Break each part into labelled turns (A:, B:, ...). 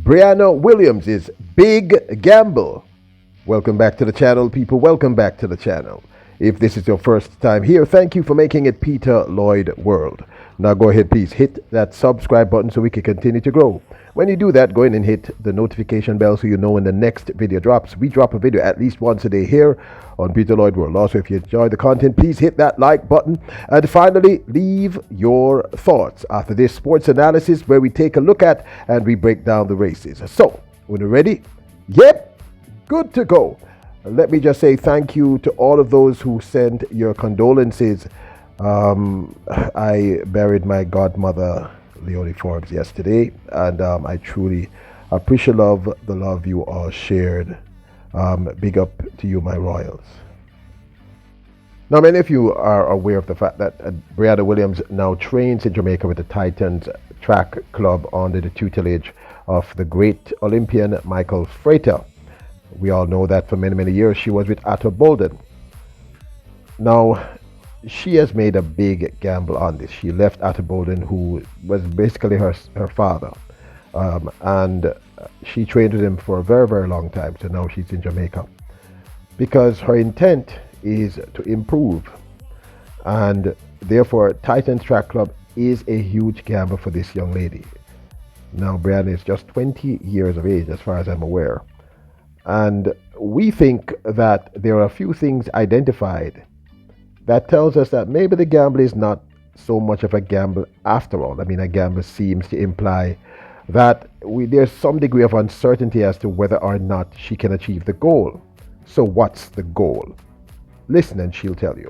A: Briana Williams' Big Gamble. Welcome back to the channel, people. Welcome back to the channel. If this is your first time here, thank you for making it Peter Lloyd World. Now go ahead, please hit that subscribe button so we can continue to grow. When you do that, go in and hit the notification bell so you know when the next video drops. We drop a video at least once a day here on Peter Lloyd World. Also, if you enjoy the content, please hit that like button. And finally, leave your thoughts after this sports analysis where we take a look at and we break down the races. So, when you're ready, yep, good to go. Let me just say thank you to all of those who sent your condolences. I buried my godmother, Leonie Forbes, yesterday, and I truly appreciate the love you all shared. Big up to you, my royals. Now, many of you are aware of the fact that Briana Williams now trains in Jamaica with the Titans Track Club under the tutelage of the great Olympian Michael Frater. We all know that for many, many years she was with Ato Bolden. Now, she has made a big gamble on this. She left Ato Bolden, who was basically her father. And she trained with him for a very, very long time. So now she's in Jamaica. Because her intent is to improve. And therefore, Titans Track Club is a huge gamble for this young lady. Now, Briana is just 20 years of age, as far as I'm aware. And we think that there are a few things identified that tells us that maybe the gamble is not so much of a gamble after all. I mean, a gamble seems to imply that there's some degree of uncertainty as to whether or not she can achieve the goal. So what's the goal? Listen and she'll tell you.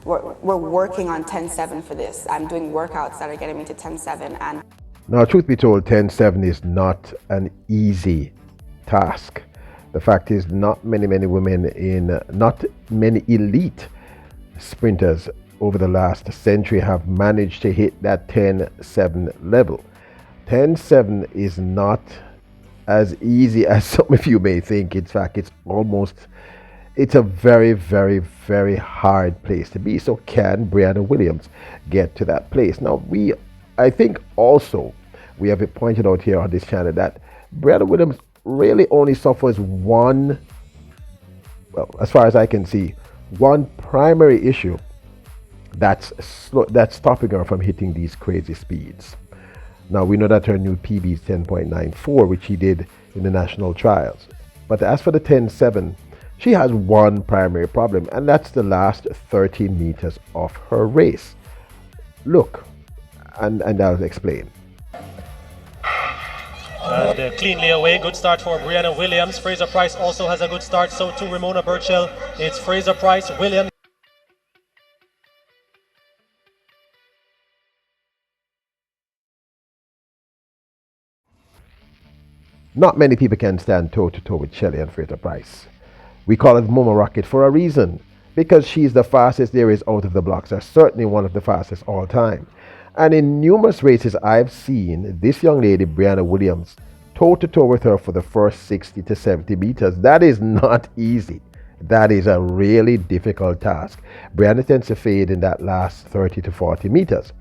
B: We're working on 10-7 for this. I'm doing workouts that are getting me to 10-7. And
A: now, truth be told, 10-7 is not an easy task. The fact is, not many women not many elite sprinters over the last century have managed to hit that 10-7 level. 10-7 is not as easy as some of you may think. In fact, it's a very, very, very hard place to be. So can Briana Williams get to that place? Now, I think also we have it pointed out here on this channel that Briana Williams really only suffers one, well, as far as I can see, one primary issue that's stopping her from hitting these crazy speeds. Now, we know that her new PB is 10.94, which she did in the national trials. But as for the 10-7, she has one primary problem, and that's the last 30 meters of her race. Look, and I'll explain.
C: And cleanly away, good start for Briana Williams. Fraser Price also has a good start, so too Ramona Burchell. It's Fraser Price, Williams.
A: Not many people can stand toe-to-toe with Shelly and Fraser Price. We call it Momo Rocket for a reason, because she's the fastest there is out of the blocks, or certainly one of the fastest all time. And in numerous races I've seen this young lady, Briana Williams, toe-to-toe with her for the first 60 to 70 meters. That is not easy. That is a really difficult task. Briana tends to fade in that last 30 to 40 meters.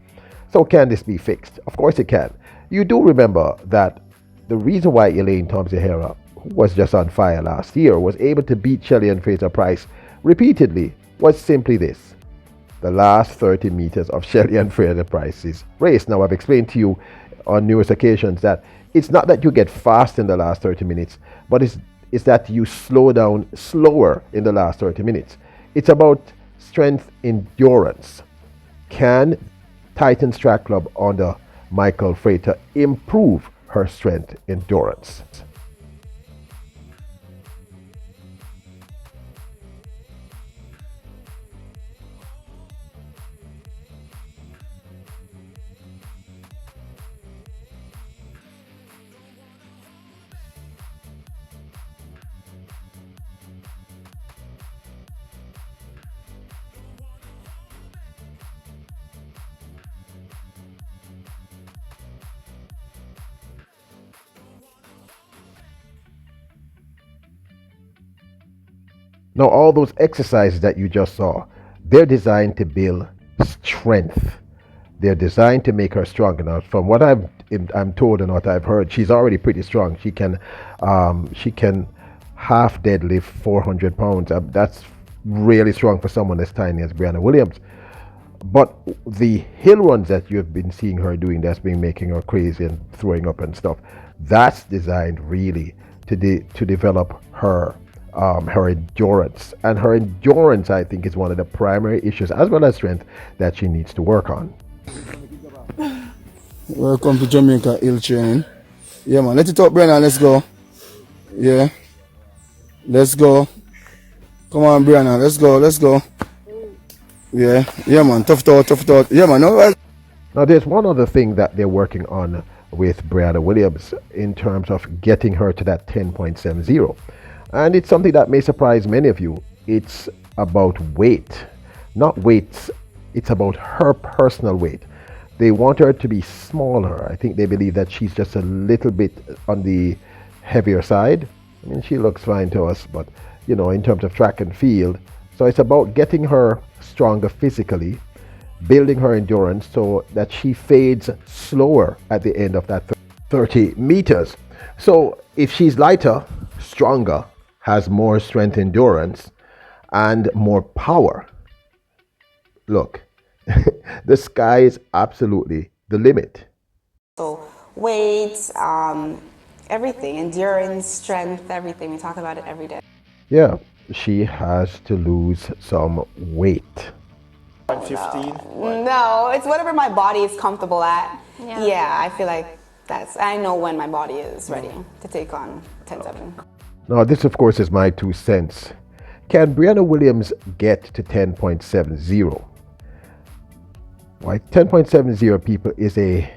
A: So can this be fixed? Of course it can. You do remember that the reason why Elaine Thompson-Herah, who was just on fire last year, was able to beat Shelly and Fraser Price repeatedly was simply this: the last 30 meters of Shelly and Fraser Price's race. Now, I've explained to you on numerous occasions that it's not that you get fast in the last 30 minutes, but it's that you slow down slower in the last 30 minutes. It's about strength endurance. Can Titans Track Club under Michael Frater improve her strength endurance? Now, all those exercises that you just saw, they're designed to build strength. They're designed to make her stronger. Now, from what I'm told and what I've heard, she's already pretty strong. She can half deadlift 400 pounds. That's really strong for someone as tiny as Briana Williams. But the hill runs that you've been seeing her doing, that's been making her crazy and throwing up and stuff, that's designed really to develop her endurance. And her endurance, I think, is one of the primary issues, as well as strength, that she needs to work on.
D: Welcome to Jamaica Hill Training. Yeah, man. Let it up, Briana. Let's go. Yeah. Let's go. Come on, Briana. Let's go. Let's go. Yeah. Yeah, man. Tough thought. Yeah, man. No.
A: Now, there's one other thing that they're working on with Briana Williams in terms of getting her to that 10.70. And it's something that may surprise many of you. It's about weight. Not weights. It's about her personal weight. They want her to be smaller. I think they believe that she's just a little bit on the heavier side. I mean, she looks fine to us, but, you know, in terms of track and field. So it's about getting her stronger physically, building her endurance so that she fades slower at the end of that 30 meters. So if she's lighter, stronger, has more strength, endurance, and more power, look, the sky is absolutely the limit.
B: So weight, everything, endurance, strength, everything. We talk about it every day.
A: Yeah, she has to lose some weight.
C: 15.
B: No, it's whatever my body is comfortable at. Yeah, I feel like I know when my body is ready to take on 10-7.
A: Now, this, of course, is my 2 cents. Can Briana Williams get to 10.70? Why, 10.70 people is a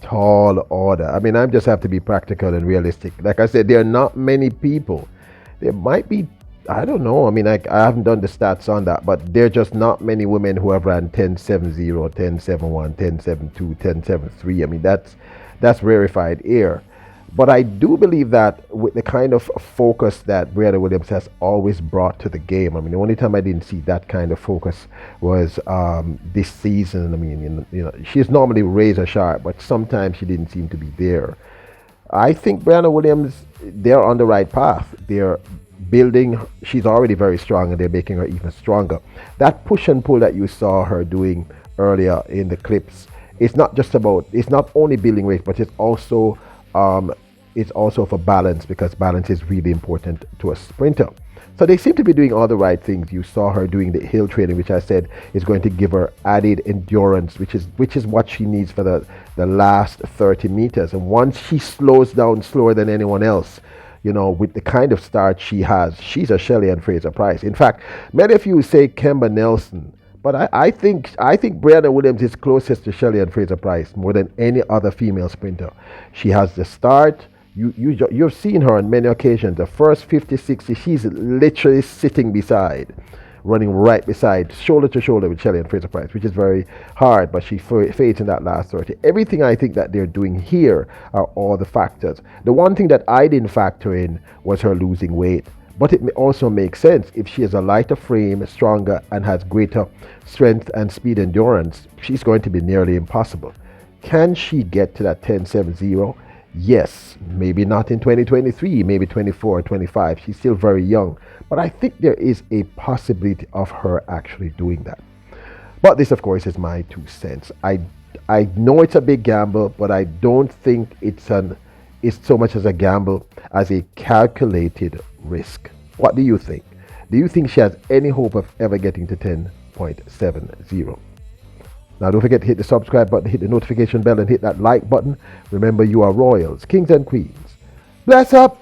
A: tall order. I mean, I just have to be practical and realistic. Like I said, there are not many people. There might be, I don't know. I mean, I haven't done the stats on that, but there are just not many women who have ran 10.70, 10.71, 10.72, 10.73. I mean, that's rarefied air. But I do believe that with the kind of focus that Briana Williams has always brought to the game, I mean, the only time I didn't see that kind of focus was this season. I mean, you know, she's normally razor sharp, but sometimes she didn't seem to be there. I think Briana Williams, they're on the right path. They're building, she's already very strong, and they're making her even stronger. That push and pull that you saw her doing earlier in the clips, it's not only building weight, but it's also for balance, because balance is really important to a sprinter. So they seem to be doing all the right things. You saw her doing the hill training, which I said is going to give her added endurance, which is what she needs for the last 30 meters. And once she slows down slower than anyone else, you know, with the kind of start she has, she's a Shelley and Fraser Price. In fact, many of you say Kemba Nelson, but I think Briana Williams is closest to Shelley and Fraser Price more than any other female sprinter. She has the start. You've seen her on many occasions. The first 50, 60, she's literally sitting beside, running right beside, shoulder to shoulder with Shelley and Fraser Price, which is very hard, but she fades in that last 30. Everything I think that they're doing here are all the factors. The one thing that I didn't factor in was her losing weight. But it also makes sense. If she has a lighter frame, stronger, and has greater strength and speed endurance, she's going to be nearly impossible. Can she get to that 10.70? Yes, maybe not in 2023, maybe 24 or 25. She's still very young. But I think there is a possibility of her actually doing that. But this, of course, is my 2 cents. I know it's a big gamble, but I don't think it's so much as a gamble as a calculated risk. What do you think? Do you think she has any hope of ever getting to 10.70? Now, don't forget to hit the subscribe button, hit the notification bell, and hit that like button. Remember, you are royals, kings and queens. Bless up!